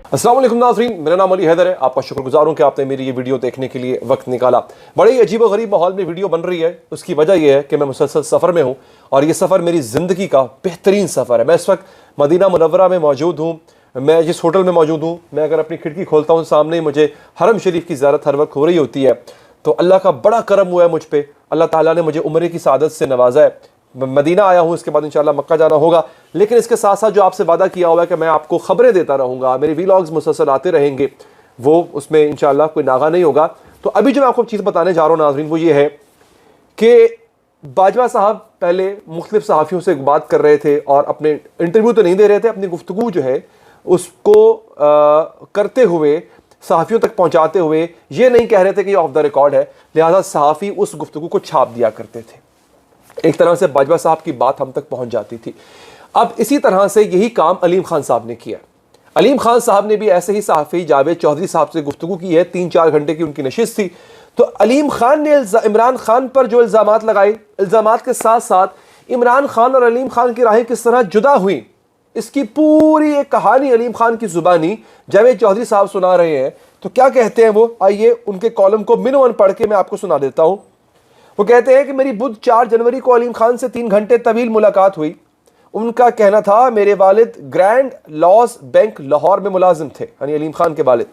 अस्सलाम वालेकुम नाज़रीन, मेरा नाम अली हैदर है। आपका शुक्रगुजार हूं कि आपने मेरी ये वीडियो देखने के लिए वक्त निकाला। बड़े ही अजीब व गरीब माहौल में वीडियो बन रही है। उसकी वजह यह है कि मैं मुसलसल सफ़र में हूं और ये सफ़र मेरी ज़िंदगी का बेहतरीन सफ़र है। मैं इस वक्त मदीना मुनव्वरा में मौजूद हूँ। मैं जिस होटल में मौजूद हूँ, मैं अगर अपनी खिड़की खोलता हूँ सामने ही मुझे हरम शरीफ की ज़ियारत हर वक्त हो रही होती है। तो अल्लाह का बड़ा करम हुआ है मुझ पर। अल्लाह ताला ने मुझे उम्र की सादत से नवाजा है। मदीना आया हूँ, इसके बाद इंशाल्लाह मक्का जाना होगा। लेकिन इसके साथ साथ जो आपसे वादा किया हुआ है कि मैं आपको खबरें देता रहूँगा, मेरे वीलॉग्स मुसलसल आते रहेंगे, वो उसमें इंशाल्लाह कोई नागा नहीं होगा। तो अभी जो मैं आपको चीज़ बताने जा रहा हूँ नाज़रीन, वो ये है कि बाजवा साहब पहले मुख्तलिफ सहाफ़ियों से बात कर रहे थे और अपने इंटरव्यू तो नहीं दे रहे थे, अपनी गुफ्तगू जो है उसको करते हुए, सहाफ़ियों तक पहुँचाते हुए ये नहीं कह रहे थे कि ये ऑफ द रिकॉर्ड है। लिहाजा सहाफ़ी उस गुफ्तगू को छाप दिया करते थे। एक तरह से बाजवा साहब की बात हम तक पहुंच जाती थी। अब इसी तरह से यही काम अलीम खान साहब ने किया। अलीम खान साहब ने भी ऐसे ही सहाफ़ी जावेद चौधरी साहब से गुफ्तगू की है। 3-4 घंटे की उनकी नशिस्त थी। तो अलीम खान ने इमरान खान पर जो इल्ज़ामात लगाए, इल्ज़ामात के साथ साथ इमरान खान और अलीम खान की राहें किस तरह जुदा हुई, इसकी पूरी एक कहानी अलीम खान की जुबानी जावेद चौधरी साहब सुना रहे हैं। तो क्या कहते हैं वो, आइए उनके कॉलम को मिनवन पढ़ के मैं आपको सुना देता हूँ। वो कहते हैं कि मेरी बुध 4 जनवरी को अलीम खान से 3 घंटे तवील मुलाकात हुई। उनका कहना था मेरे वालिद ग्रैंड लॉज बैंक लाहौर में मुलाजिम थे, यानी अलीम खान के वालिद।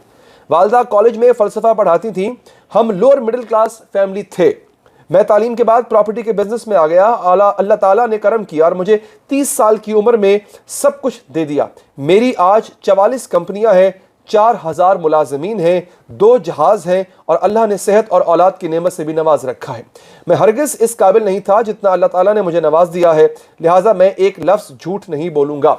वालदा कॉलेज में फ़लसफ़ा पढ़ाती थीं। हम लोअर मिडिल क्लास फैमिली थे। मैं तालीम के बाद प्रॉपर्टी के बिजनेस में आ गया। अल्लाह ताला ने करम किया और मुझे 30 साल की उम्र में सब कुछ दे दिया। मेरी आज 44 कंपनियां हैं, 4000 मुलाजमीन हैं, 2 जहाज़ हैं और अल्लाह ने सेहत और औलाद की नेमत से भी नवाज रखा है। मैं हरगिज़ इस काबिल नहीं था जितना अल्लाह ताला ने मुझे नवाज दिया है, लिहाजा मैं एक लफ्ज़ झूठ नहीं बोलूँगा।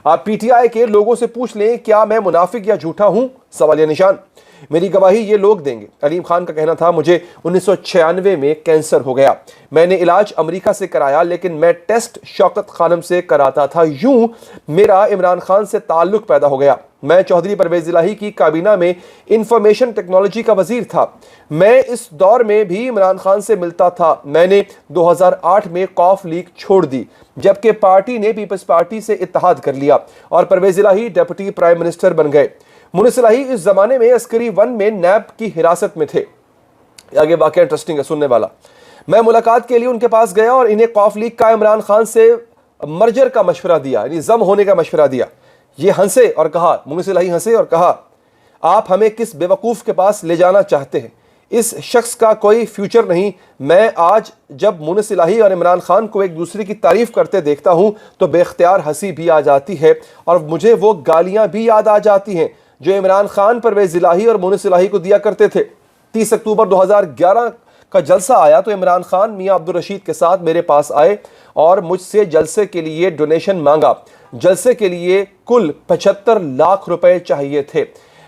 आप पीटीआई के लोगों से पूछ लें क्या मैं मुनाफिक या झूठा हूँ, सवालिया निशान। मेरी गवाही ये लोग देंगे। अलीम खान का कहना था मुझे 1996 में कैंसर हो गया। मैंने इलाज अमेरिका से कराया, लेकिन मैं टेस्ट शौकत खानम से कराता था। यूं मेरा इमरान खान से ताल्लुक पैदा हो गया। मैं चौधरी परवेज इलाही की काबीना में इंफॉर्मेशन टेक्नोलॉजी का वजीर था। मैं इस दौर में भी इमरान खान से मिलता था। मैंने 2008 में कौफ लीग छोड़ दी, जबकि पार्टी ने पीपल्स पार्टी से इत्तेहाद कर लिया और परवेज इलाही डिप्टी प्राइम मिनिस्टर बन गए। मुनिस इलाही इस जमाने में अस्करी 1 में नैब की हिरासत में थे। आगे वाकया इंटरेस्टिंग है, सुनने वाला। मैं मुलाकात के लिए उनके पास गया और इन्हें कौफ लीग का इमरान खान से मर्जर का मशवरा दिया, यानी जम होने का मशवरा दिया। ये हंसे और कहा, मुनिस इलाही हंसे और कहा, आप हमें किस बेवकूफ़ के पास ले जाना चाहते हैं? इस शख्स का कोई फ्यूचर नहीं। मैं आज जब मुनिस इलाही और इमरान खान को एक दूसरे की तारीफ करते देखता हूँ तो बेख्तियार हंसी भी आ जाती है और मुझे वो गालियाँ भी याद आ जाती हैं जो इमरान खान परवेज इलाही और मुनिस इलाही को दिया करते थे। 30 अक्टूबर 2011 का जलसा आया तो इमरान खान मियाँ अब्दुल रशीद के साथ मेरे पास आए और मुझसे जलसे के लिए डोनेशन मांगा। जलसे के लिए कुल 75 लाख रुपए चाहिए थे।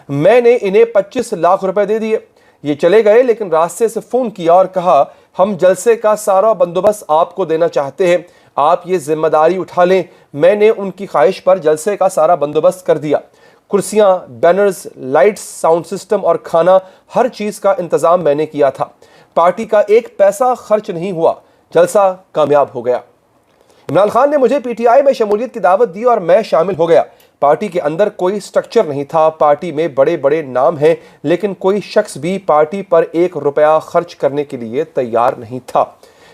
मैंने इन्हें 25 लाख रुपए दे दिए। ये चले गए, लेकिन रास्ते से फ़ोन किया और कहा हम जलसे का सारा बंदोबस्त आपको देना चाहते हैं, आप ये जिम्मेदारी उठा लें। मैंने उनकी ख्वाहिश पर जलसे का सारा बंदोबस्त कर दिया। कुर्सियाँ, बैनर्स, लाइट्स, साउंड सिस्टम और खाना, हर चीज़ का इंतज़ाम मैंने किया था। पार्टी का एक पैसा खर्च नहीं हुआ। जलसा कामयाब हो गया। इमरान खान ने मुझे पीटीआई में शमूलियत की दावत दी और मैं शामिल हो गया। पार्टी के अंदर कोई स्ट्रक्चर नहीं था। पार्टी में बड़े बड़े नाम हैं, लेकिन कोई शख्स भी पार्टी पर 1 रुपया खर्च करने के लिए तैयार नहीं था।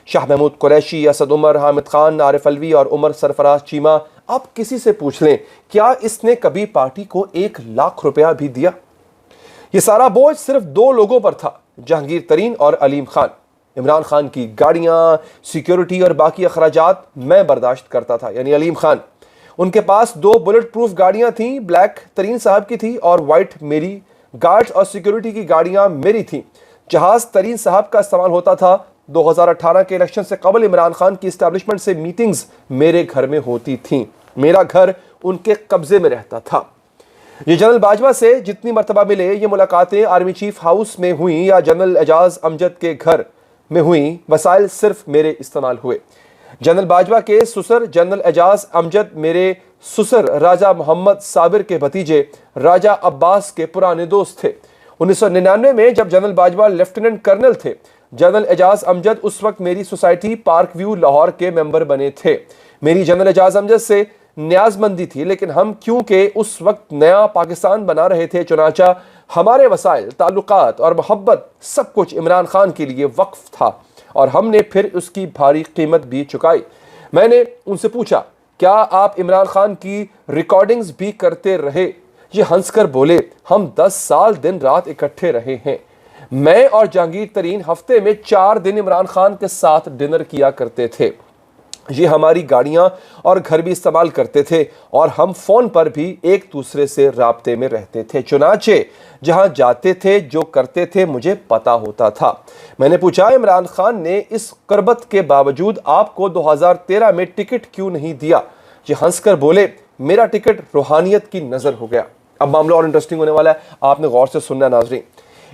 शाह महमूद कुरैशी, असद उमर, हामिद खान, आरिफ अलवी और उमर सरफराज चीमा, आप किसी से पूछ लें क्या इसने कभी पार्टी को 1 लाख रुपया भी दिया? ये सारा बोझ सिर्फ 2 लोगों पर था, जहांगीर तरीन और अलीम खान। इमरान खान की गाड़ियाँ, सिक्योरिटी और बाकी अखराजात मैं बर्दाश्त करता था, यानी अलीम खान। उनके पास 2 बुलेट प्रूफ गाड़ियाँ थीं, ब्लैक तरीन साहब की थी और वाइट मेरी। गार्ड्स और सिक्योरिटी की गाड़ियाँ मेरी थीं। जहाज़ तरीन साहब का इस्तेमाल होता था। 2018 के इलेक्शन से कबल इमरान खान की इस्टेब्लिशमेंट से मीटिंग्स मेरे घर में होती थीं। मेरा घर उनके कब्जे में रहता था। ये जनरल बाजवा से जितनी मरतबा मिले, ये मुलाकातें आर्मी चीफ हाउस में हुई या जनरल एजाज अमजद के घर में हुई, वसाइल सिर्फ मेरे इस्तेमाल हुए। जनरल बाजवा के ससुर जनरल एजाज अमजद मेरे ससुर राजा मोहम्मद साबिर के भतीजे राजा अब्बास के पुराने दोस्त थे। 1999 में जब जनरल बाजवा लेफ्टिनेंट कर्नल थे, जनरल एजाज अमजद उस वक्त मेरी सोसाइटी पार्क व्यू लाहौर के मेंबर बने थे। मेरी जनरल एजाज अमजद से न्याजमंदी थी, लेकिन हम क्योंकि उस वक्त नया पाकिस्तान बना रहे थे, चुनाचा हमारे वसाइल, ताल्लुकात और मोहब्बत सब कुछ इमरान खान के लिए वक्फ था और हमने फिर उसकी भारी कीमत भी चुकाई। मैंने उनसे पूछा, क्या आप इमरान खान की रिकॉर्डिंग्स भी करते रहे? ये हंसकर बोले, हम 10 साल दिन रात इकट्ठे रहे हैं। मैं और जहांगीर तरीन हफ्ते में 4 दिन इमरान खान के साथ डिनर किया करते थे। ये हमारी गाड़ियां और घर भी इस्तेमाल करते थे और हम फोन पर भी एक दूसरे से राब्ते में रहते थे। चुनाचे जहां जाते थे, जो करते थे, मुझे पता होता था। मैंने पूछा, इमरान खान ने इस करबत के बावजूद आपको 2013 में टिकट क्यों नहीं दिया? ये हंसकर बोले, मेरा टिकट रूहानियत की नजर हो गया। अब मामला और इंटरेस्टिंग होने वाला है, आपने गौर से सुनना नाजरीन।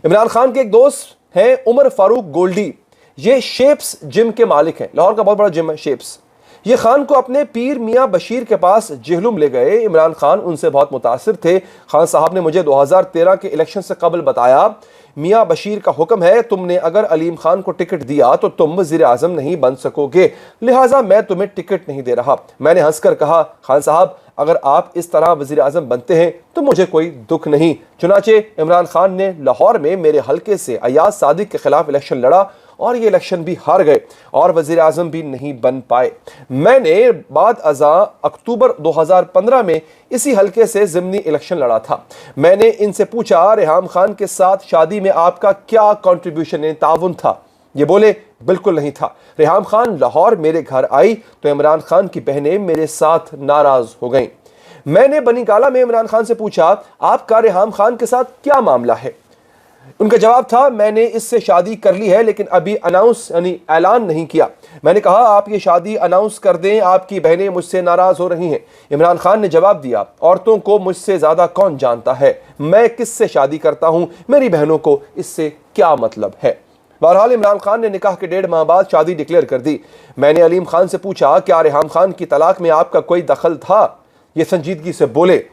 इमरान खान के एक दोस्त हैं उमर फारूक गोल्डी, ये शेप्स जिम के मालिक हैं। लाहौर का बहुत बड़ा जिम है शेप्स। ये खान को अपने पीर मियां बशीर के पास जेहलुम ले गए। इमरान खान उनसे बहुत मुतासिर थे। खान साहब ने मुझे 2013 के इलेक्शन से कबल बताया, मियां बशीर का हुक्म है, तुमने अगर अलीम खान को टिकट दिया तो तुम वज़ीर आज़म नहीं बन सकोगे, लिहाजा मैं तुम्हें टिकट नहीं दे रहा। मैंने हंसकर कहा, खान साहब अगर आप इस तरह वज़ीर आज़म बनते हैं तो मुझे कोई दुख नहीं। चुनाचे इमरान खान ने लाहौर में मेरे हल्के से अयाज सादिक के खिलाफ इलेक्शन लड़ा और ये इलेक्शन भी हार गए और वज़ीर आज़म भी नहीं बन पाए। मैंने बाद अज़ा अक्टूबर 2015 में इसी हल्के से ज़िमनी इलेक्शन लड़ा था। मैंने इनसे पूछा, रेहाम खान के साथ शादी में आपका क्या कंट्रीब्यूशन ताउन था? ये बोले, बिल्कुल नहीं था। रेहाम खान लाहौर मेरे घर आई तो इमरान खान की बहनें मेरे साथ नाराज हो गईं। मैंने बनी गाला में इमरान खान से पूछा, आपका रेहाम खान के साथ क्या मामला है? उनका जवाब था, मैंने इससे शादी कर ली है लेकिन अभी अनाउंस यानी ऐलान नहीं किया। मैंने कहा, आप ये शादी अनाउंस कर दें, आपकी बहनें मुझसे नाराज हो रही हैं। इमरान खान ने जवाब दिया, औरतों को मुझसे ज्यादा कौन जानता है, मैं किससे शादी करता हूं, मेरी बहनों को इससे क्या मतलब है। बहरहाल इमरान खान ने निकाह के 1.5 माह बाद शादी डिक्लेयर कर दी। मैंने अलीम खान से पूछा, क्या रेहाम खान की तलाक में आपका कोई दखल था? ये संजीदगी से बोले,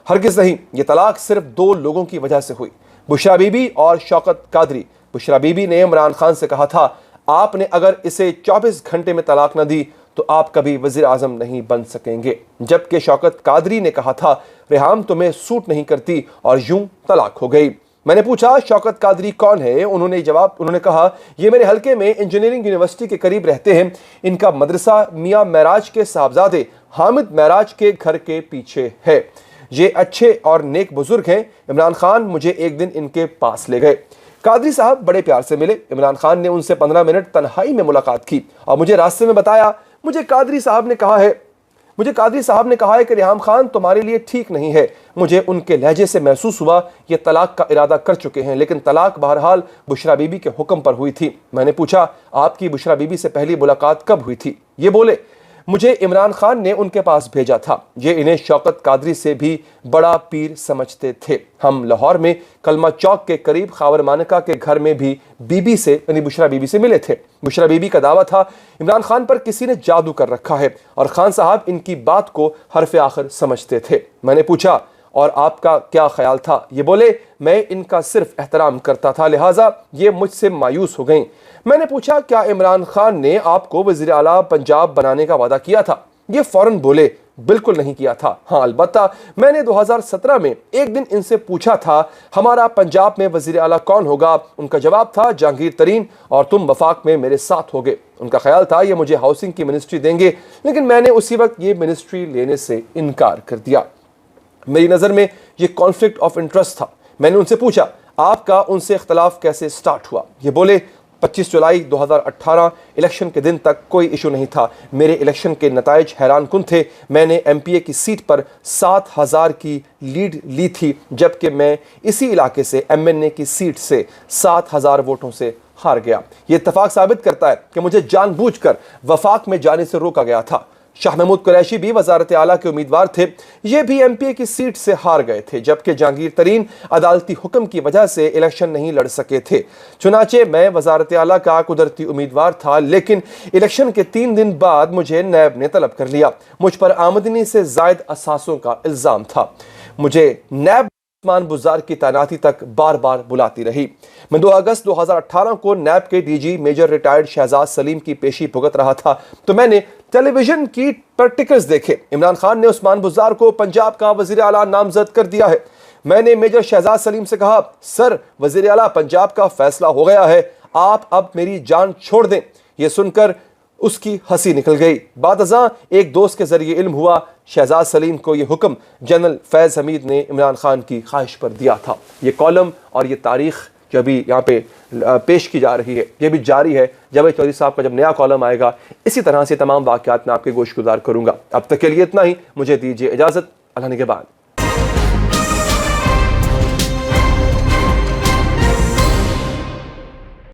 हरगिज नहीं, ये तलाक सिर्फ 2 लोगों की वजह से हुई, बुशरा बीबी और शौकत कादरी। बुशरा बीबी ने इमरान खान से कहा था, आपने अगर इसे 24 घंटे में तलाक न दी तो आप कभी वज़ीर आज़म नहीं बन सकेंगे। जबकि शौकत कादरी ने कहा था, रेहाम तुम्हें सूट नहीं करती, और यूं तलाक हो गई। मैंने पूछा, शौकत कादरी कौन है? उन्होंने कहा, ये मेरे हल्के में इंजीनियरिंग यूनिवर्सिटी के करीब रहते हैं। इनका मदरसा मियां महराज के साहबजादे हामिद महराज के घर के पीछे है। ये अच्छे और नेक बुजुर्ग हैं। इमरान खान मुझे एक दिन इनके पास ले गए। कादरी साहब बड़े प्यार से मिले। इमरान खान ने उनसे 15 मिनट तन्हाई में मुलाकात की और मुझे रास्ते में बताया, मुझे कादरी साहब ने कहा है कि रेहाम खान तुम्हारे लिए ठीक नहीं है। मुझे उनके लहजे से महसूस हुआ ये तलाक का इरादा कर चुके हैं, लेकिन तलाक बहरहाल बुशरा बीबी के हुक्म पर हुई थी। मैंने पूछा, आपकी बुशरा बीबी से पहली मुलाकात कब हुई थी? ये बोले, मुझे इमरान खान ने उनके पास भेजा था। ये इन्हें शौकत कादरी से भी बड़ा पीर समझते थे। हम लाहौर में कलमा चौक के करीब खावर मानका के घर में भी बीबी से यानी बुशरा बीबी से मिले थे। बुशरा बीबी का दावा था, इमरान खान पर किसी ने जादू कर रखा है और खान साहब इनकी बात को हरफ आखिर समझते थे। मैंने पूछा, और आपका क्या ख्याल था? ये बोले, मैं इनका सिर्फ एहतराम करता था, लिहाजा ये मुझसे मायूस हो गईं। मैंने पूछा, क्या इमरान खान ने आपको वज़ीर आला पंजाब बनाने का वादा किया था? ये फौरन बोले, बिल्कुल नहीं किया था। हाँ, अलबत्ता मैंने 2017 में एक दिन इनसे पूछा था, हमारा पंजाब में वज़ीर आला कौन होगा? उनका जवाब था, जहांगीर तरीन, और तुम वफाक में मेरे साथ होगे। उनका ख्याल था ये मुझे हाउसिंग की मिनिस्ट्री देंगे, लेकिन मैंने उसी वक्त ये मिनिस्ट्री लेने से इनकार कर दिया। मेरी नज़र में ये कॉन्फ्लिक्ट ऑफ इंटरेस्ट था। मैंने उनसे पूछा, आपका उनसे इख्तलाफ कैसे स्टार्ट हुआ? ये बोले, 25 जुलाई 2018 इलेक्शन के दिन तक कोई इशू नहीं था। मेरे इलेक्शन के नताइज हैरान कुन थे। मैंने MPA की सीट पर 7000 की लीड ली थी, जबकि मैं इसी इलाके से MNA की सीट से 7000 वोटों से हार गया। ये इत्तफाक साबित करता है कि मुझे जानबूझकर वफाक में जाने से रोका गया था। शाह महमूद कुरैशी भी वज़ारत आला के उम्मीदवार थे। ये भी MPA की सीट से हार गए थे, जबकि जहांगीर तरीन अदालती हुक्म की वजह से इलेक्शन नहीं लड़ सके थे। चुनाचे मैं वज़ारत आला का कुदरती उम्मीदवार था, लेकिन इलेक्शन के 3 दिन बाद मुझे नैब ने तलब कर लिया। मुझ पर आमदनी से ज़ायद असासों का इल्ज़ाम था। मुझे नैब उस्मान बुज़दार की तैनाती तक बार बार बुलाती रही। मैं 2 अगस्त 2018 को नैब के DG major retired Shahzad Saleem की पेशी भुगत रहा था तो मैंने टेलीविजन की प्रैक्टिकल्स देखे। इमरान खान ने उस्मान बुज़दार को पंजाब का वज़ीर आला नामजद कर दिया है। मैंने मेजर शहजाद सलीम से कहा, सर वज़ीर आला पंजाब का फैसला हो गया है, आप अब मेरी जान छोड़ दें। यह सुनकर उसकी हंसी निकल गई। बादअज़ां एक दोस्त के जरिए इल्म हुआ शहजाद सलीम को यह हुक्म जनरल फैज़ हमीद ने इमरान खान की ख्वाहिश पर दिया था। ये कॉलम और ये तारीख जो अभी यहाँ पे पेश की जा रही है ये भी जारी है। जावेद चौधरी साहब का जब नया कॉलम आएगा इसी तरह से तमाम वाक़यात मैं आपके गोश गुजार करूँगा। अब तक के लिए इतना ही, मुझे दीजिए इजाज़त। अल्लाह निगहबान।